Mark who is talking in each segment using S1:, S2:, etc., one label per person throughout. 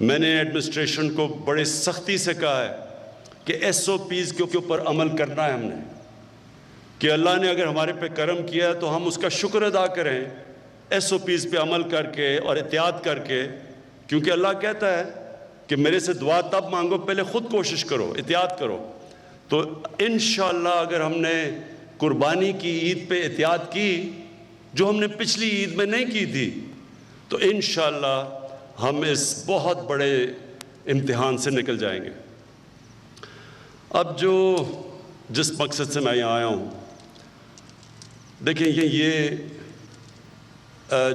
S1: میں نے ایڈمنسٹریشن کو بڑے سختی سے کہا ہے کہ ایس او پیز کے اوپر عمل کرنا ہے ہم نے، کہ اللہ نے اگر ہمارے پہ کرم کیا ہے تو ہم اس کا شکر ادا کریں، ایس او پیز پہ عمل کر کے اور احتیاط کر کے، کیونکہ اللہ کہتا ہے کہ میرے سے دعا تب مانگو پہلے خود کوشش کرو، احتیاط کرو۔ تو انشاءاللہ اگر ہم نے قربانی کی عید پہ احتیاط کی جو ہم نے پچھلی عید میں نہیں کی تھی، تو انشاءاللہ ہم اس بہت بڑے امتحان سے نکل جائیں گے۔ اب جس مقصد سے میں یہاں آیا ہوں، دیکھیں یہ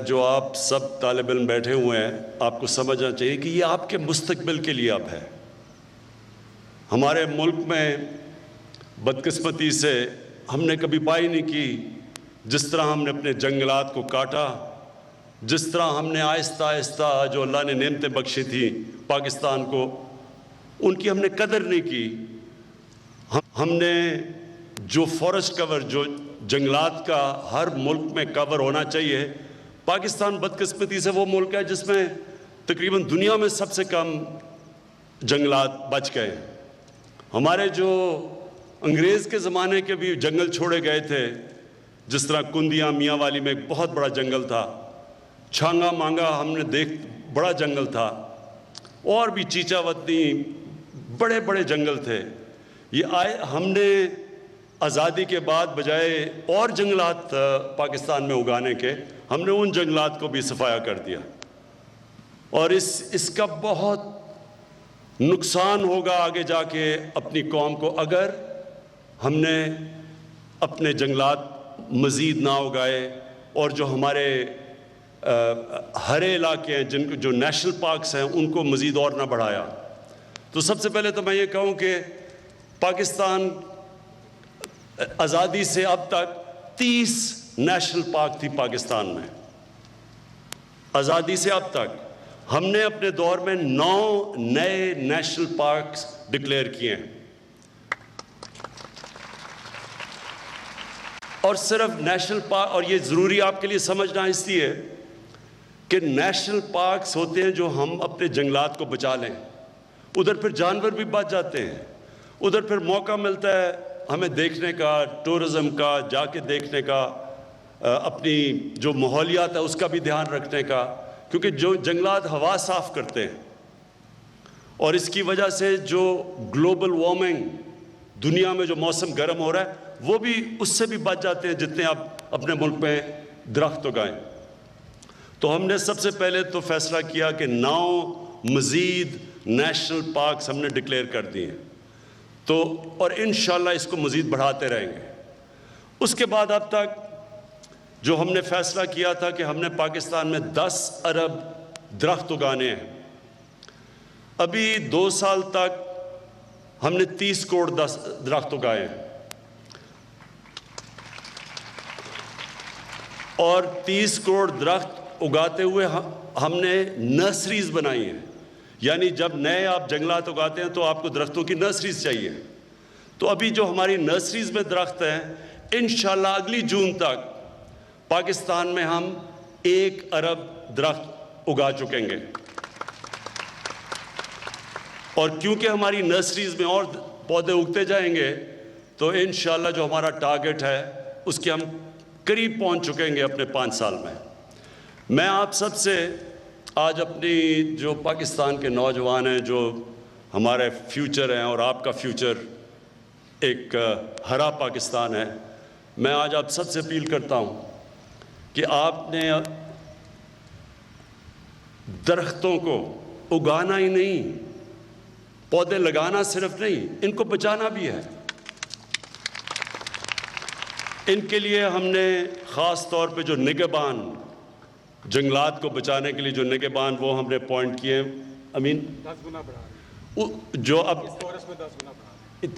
S1: جو آپ سب طالب علم بیٹھے ہوئے ہیں، آپ کو سمجھنا چاہیے کہ یہ آپ کے مستقبل کے لیے اب ہے۔ ہمارے ملک میں بدقسمتی سے ہم نے کبھی پائی نہیں کی جس طرح ہم نے اپنے جنگلات کو کاٹا، جس طرح ہم نے آہستہ آہستہ جو اللہ نے نعمتیں بخشی تھیں پاکستان کو، ان کی ہم نے قدر نہیں کی۔ ہم نے جو فارسٹ کور، جو جنگلات کا ہر ملک میں کور ہونا چاہیے، پاکستان بدقسمتی سے وہ ملک ہے جس میں تقریباً دنیا میں سب سے کم جنگلات بچ گئے۔ ہمارے جو انگریز کے زمانے کے بھی جنگل چھوڑے گئے تھے، جس طرح کندیاں میاں والی میں ایک بہت بڑا جنگل تھا، چھانگا مانگا ہم نے بڑا جنگل تھا، اور بھی چیچا وطنی بڑے بڑے جنگل تھے۔ ہم نے آزادی کے بعد بجائے اور جنگلات پاکستان میں اگانے کے، ہم نے ان جنگلات کو بھی صفایا کر دیا، اور اس کا بہت نقصان ہوگا آگے جا کے اپنی قوم کو اگر ہم نے اپنے جنگلات مزید نہ اگائے، اور جو ہمارے ہرے علاقے ہیں جو نیشنل پارکس ہیں ان کو مزید اور نہ بڑھایا۔ تو سب سے پہلے تو میں یہ کہوں کہ پاکستان آزادی سے اب تک 30 نیشنل پارک تھی پاکستان میں۔ آزادی سے اب تک ہم نے اپنے دور میں 9 نئے نیشنل پارکس ڈکلیئر کیے ہیں، اور صرف نیشنل پارک، اور یہ ضروری آپ کے لیے سمجھنا اس لیے کہ نیشنل پارکس ہوتے ہیں جو ہم اپنے جنگلات کو بچا لیں، ادھر پھر جانور بھی بچ جاتے ہیں، ادھر پھر موقع ملتا ہے ہمیں دیکھنے کا، ٹورزم کا، جا کے دیکھنے کا، اپنی جو ماحولیات ہے اس کا بھی دھیان رکھنے کا، کیونکہ جو جنگلات ہوا صاف کرتے ہیں، اور اس کی وجہ سے جو گلوبل وارمنگ دنیا میں جو موسم گرم ہو رہا ہے وہ بھی اس سے بھی بچ جاتے ہیں جتنے آپ اپنے ملک میں درخت اگائیں۔ تو ہم نے سب سے پہلے تو فیصلہ کیا کہ 9 مزید نیشنل پارکس ہم نے ڈکلیئر کر دیے ہیں، تو اور انشاءاللہ اس کو مزید بڑھاتے رہیں گے۔ اس کے بعد اب تک جو ہم نے فیصلہ کیا تھا کہ ہم نے پاکستان میں 10 ارب درخت اگانے ہیں، ابھی 2 سال تک ہم نے 30 کروڑ درخت اگائے ہیں، اور 30 کروڑ درخت اگاتے ہوئے ہم نے نرسریز بنائی ہیں، یعنی جب نئے آپ جنگلات اگاتے ہیں تو آپ کو درختوں کی نرسریز چاہیے۔ تو ابھی جو ہماری نرسریز میں درخت ہیں، انشاءاللہ اگلی جون تک پاکستان میں ہم 1 ارب درخت اگا چکیں گے، اور کیونکہ ہماری نرسریز میں اور پودے اگتے جائیں گے تو انشاءاللہ جو ہمارا ٹارگٹ ہے اس کے ہم قریب پہنچ چکیں گے اپنے 5 سال میں۔ میں آپ سب سے آج اپنی جو پاکستان کے نوجوان ہیں، جو ہمارے فیوچر ہیں اور آپ کا فیوچر ایک ہرا پاکستان ہے، میں آج آپ سب سے اپیل کرتا ہوں کہ آپ نے درختوں کو اگانا ہی نہیں، پودے لگانا صرف نہیں، ان کو بچانا بھی ہے۔ ان کے لیے ہم نے خاص طور پہ جو نگہبان، جنگلات کو بچانے کے لیے جو نگہبان، وہ ہم نے اپوائنٹ کیے ہیں۔ امین
S2: 10 گنا بڑھا
S1: جو اب
S2: اس فورس میں 10 گنا بڑھا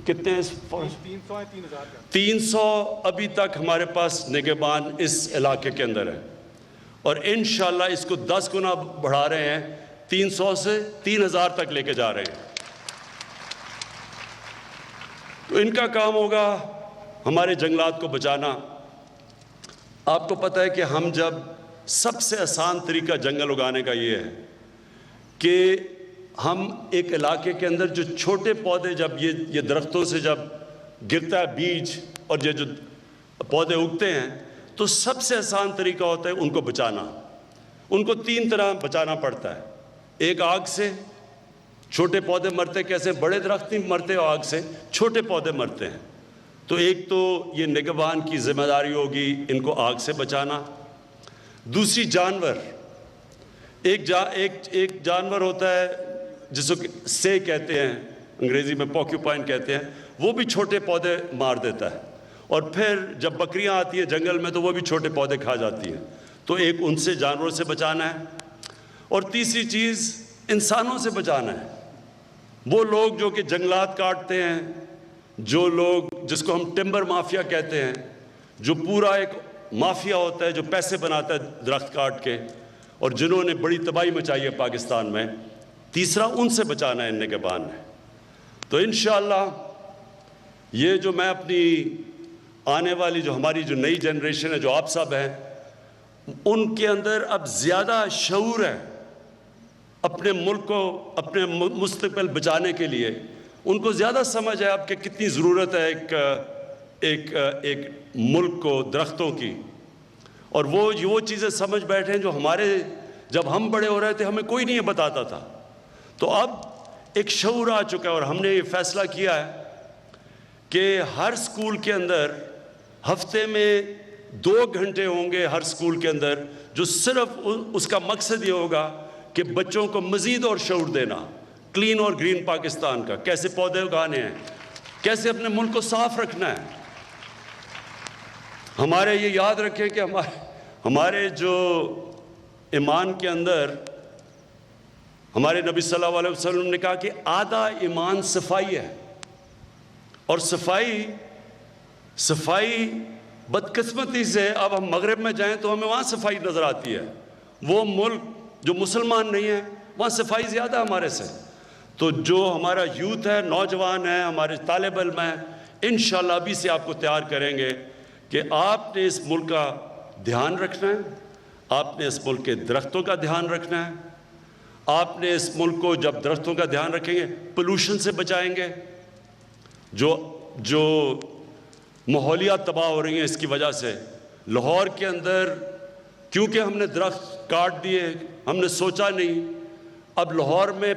S1: کتنے ہیں؟
S2: 300 ہے، 3000 کا
S1: 300 ابھی تک ہمارے پاس نگہبان اس علاقے کے اندر ہے، اور انشاءاللہ اس کو 10 گنا بڑھا رہے ہیں، 300 سے 3000 تک لے کے جا رہے ہیں۔ تو ان کا کام ہوگا ہمارے جنگلات کو بچانا۔ آپ کو پتہ ہے کہ ہم جب سب سے آسان طریقہ جنگل اگانے کا یہ ہے کہ ہم ایک علاقے کے اندر جو چھوٹے پودے جب یہ درختوں سے جب گرتا ہے بیج اور یہ جو پودے اگتے ہیں تو سب سے آسان طریقہ ہوتا ہے ان کو بچانا. ان کو 3 طرح بچانا پڑتا ہے. ایک آگ سے، چھوٹے پودے مرتے کیسے، بڑے درخت نہیں مرتے آگ سے، چھوٹے پودے مرتے ہیں. تو ایک تو یہ نگہبان کی ذمہ داری ہوگی ان کو آگ سے بچانا. دوسری جانور، ایک جانور ہوتا ہے جس کو سے کہتے ہیں، انگریزی میں پوکیوپائن کہتے ہیں، وہ بھی چھوٹے پودے مار دیتا ہے. اور پھر جب بکریاں آتی ہیں جنگل میں تو وہ بھی چھوٹے پودے کھا جاتی ہیں. تو ایک ان سے جانوروں سے بچانا ہے. اور تیسری چیز انسانوں سے بچانا ہے. وہ لوگ جو کہ جنگلات کاٹتے ہیں، جو لوگ جس کو ہم ٹمبر مافیا کہتے ہیں، جو پورا ایک مافیا ہوتا ہے جو پیسے بناتا ہے درخت کاٹ کے، اور جنہوں نے بڑی تباہی مچائی ہے پاکستان میں. تیسرا ان سے بچانا ہے نگہبان نے. تو انشاءاللہ یہ جو میں اپنی آنے والی جو ہماری جو نئی جنریشن ہے، جو آپ سب ہیں، ان کے اندر اب زیادہ شعور ہے اپنے ملک کو، اپنے مستقبل بچانے کے لیے. ان کو زیادہ سمجھ ہے اب کہ کتنی ضرورت ہے ایک ملک کو درختوں کی. اور وہ چیزیں سمجھ بیٹھے ہیں جو ہمارے جب ہم بڑے ہو رہے تھے ہمیں کوئی نہیں بتاتا تھا. تو اب ایک شعور آ چکا ہے اور ہم نے یہ فیصلہ کیا ہے کہ ہر اسکول کے اندر ہفتے میں 2 گھنٹے ہوں گے ہر اسکول کے اندر، جو صرف اس کا مقصد یہ ہوگا کہ بچوں کو مزید اور شعور دینا کلین اور گرین پاکستان کا، کیسے پودے اگانے ہیں، کیسے اپنے ملک کو صاف رکھنا ہے. ہمارے یہ یاد رکھیں کہ ہمارے جو ایمان کے اندر ہمارے نبی صلی اللہ علیہ وسلم نے کہا کہ آدھا ایمان صفائی ہے. اور صفائی بدقسمتی سے اب ہم مغرب میں جائیں تو ہمیں وہاں صفائی نظر آتی ہے. وہ ملک جو مسلمان نہیں ہیں وہاں صفائی زیادہ ہے ہمارے سے. تو جو ہمارا یوتھ ہے، نوجوان ہے، ہمارے طالب علم ہیں، انشاءاللہ ابھی سے آپ کو تیار کریں گے کہ آپ نے اس ملک کا دھیان رکھنا ہے، آپ نے اس ملک کے درختوں کا دھیان رکھنا ہے. آپ نے اس ملک کو جب درختوں کا دھیان رکھیں گے پولوشن سے بچائیں گے. جو ماحولیات تباہ ہو رہی ہیں اس کی وجہ سے. لاہور کے اندر کیونکہ ہم نے درخت کاٹ دیے، ہم نے سوچا نہیں، اب لاہور میں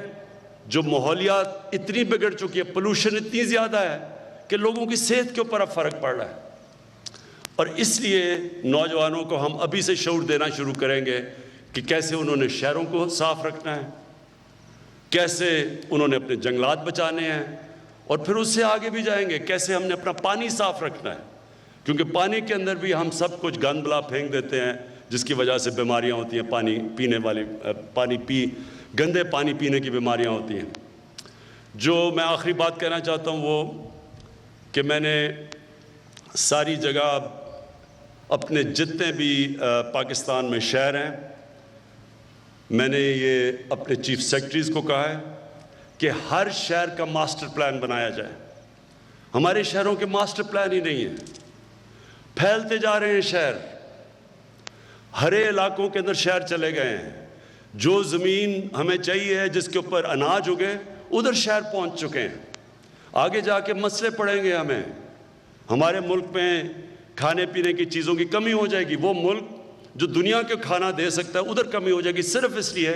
S1: جو ماحولیات اتنی بگڑ چکی ہے، پولوشن اتنی زیادہ ہے کہ لوگوں کی صحت کے اوپر اب فرق پڑ رہا ہے. اور اس لیے نوجوانوں کو ہم ابھی سے شعور دینا شروع کریں گے کہ کیسے انہوں نے شہروں کو صاف رکھنا ہے، کیسے انہوں نے اپنے جنگلات بچانے ہیں، اور پھر اس سے آگے بھی جائیں گے کیسے ہم نے اپنا پانی صاف رکھنا ہے. کیونکہ پانی کے اندر بھی ہم سب کچھ گند بلا پھینک دیتے ہیں جس کی وجہ سے بیماریاں ہوتی ہیں، گندے پانی پینے کی بیماریاں ہوتی ہیں. جو میں آخری بات کہنا چاہتا ہوں وہ کہ میں نے ساری جگہ اپنے جتنے بھی پاکستان میں شہر ہیں، میں نے یہ اپنے چیف سیکرٹریز کو کہا ہے کہ ہر شہر کا ماسٹر پلان بنایا جائے. ہمارے شہروں کے ماسٹر پلان ہی نہیں ہیں، پھیلتے جا رہے ہیں شہر، ہرے علاقوں کے اندر شہر چلے گئے ہیں. جو زمین ہمیں چاہیے جس کے اوپر اناج اگے ادھر شہر پہنچ چکے ہیں. آگے جا کے مسئلے پڑیں گے ہمیں، ہمارے ملک میں کھانے پینے کی چیزوں کی کمی ہو جائے گی. وہ ملک جو دنیا کے کھانا دے سکتا ہے ادھر کمی ہو جائے گی، صرف اس لیے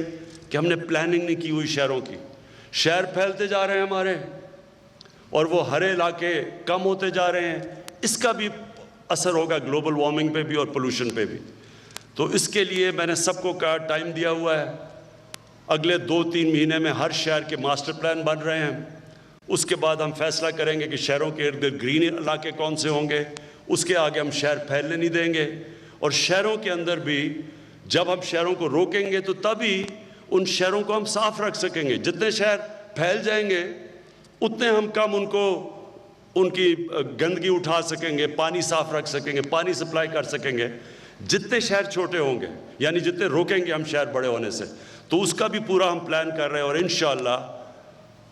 S1: کہ ہم نے پلاننگ نہیں کی ہوئی شہروں کی. شہر پھیلتے جا رہے ہیں ہمارے، اور وہ ہر علاقے کم ہوتے جا رہے ہیں. اس کا بھی اثر ہوگا گلوبل وارمنگ پہ بھی اور پولوشن پہ بھی. تو اس کے لیے میں نے سب کو کہا ٹائم دیا ہوا ہے، اگلے 2-3 مہینے میں ہر شہر کے ماسٹر پلان بن رہے ہیں. اس کے بعد ہم فیصلہ کریں گے کہ شہروں کے ارد گرد گرین علاقے کون سے ہوں گے. اس کے آگے ہم شہر پھیلنے نہیں دیں گے. اور شہروں کے اندر بھی جب ہم شہروں کو روکیں گے تو تبھی ان شہروں کو ہم صاف رکھ سکیں گے. جتنے شہر پھیل جائیں گے اتنے ہم کم ان کی گندگی اٹھا سکیں گے، پانی صاف رکھ سکیں گے، پانی سپلائی کر سکیں گے. جتنے شہر چھوٹے ہوں گے، یعنی جتنے روکیں گے ہم شہر بڑے ہونے سے، تو اس کا بھی پورا ہم پلان کر رہے ہیں. اور انشاءاللہ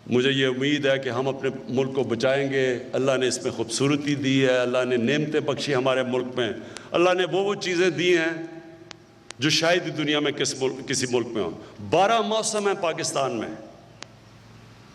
S1: مجھے یہ امید ہے کہ ہم اپنے ملک کو بچائیں گے. اللہ نے اس میں خوبصورتی دی ہے، اللہ نے نعمتیں بخشی ہمارے ملک میں، اللہ نے وہ چیزیں دی ہیں جو شاید ہی دنیا میں کسی ملک میں ہوں. 12 موسم ہیں پاکستان میں.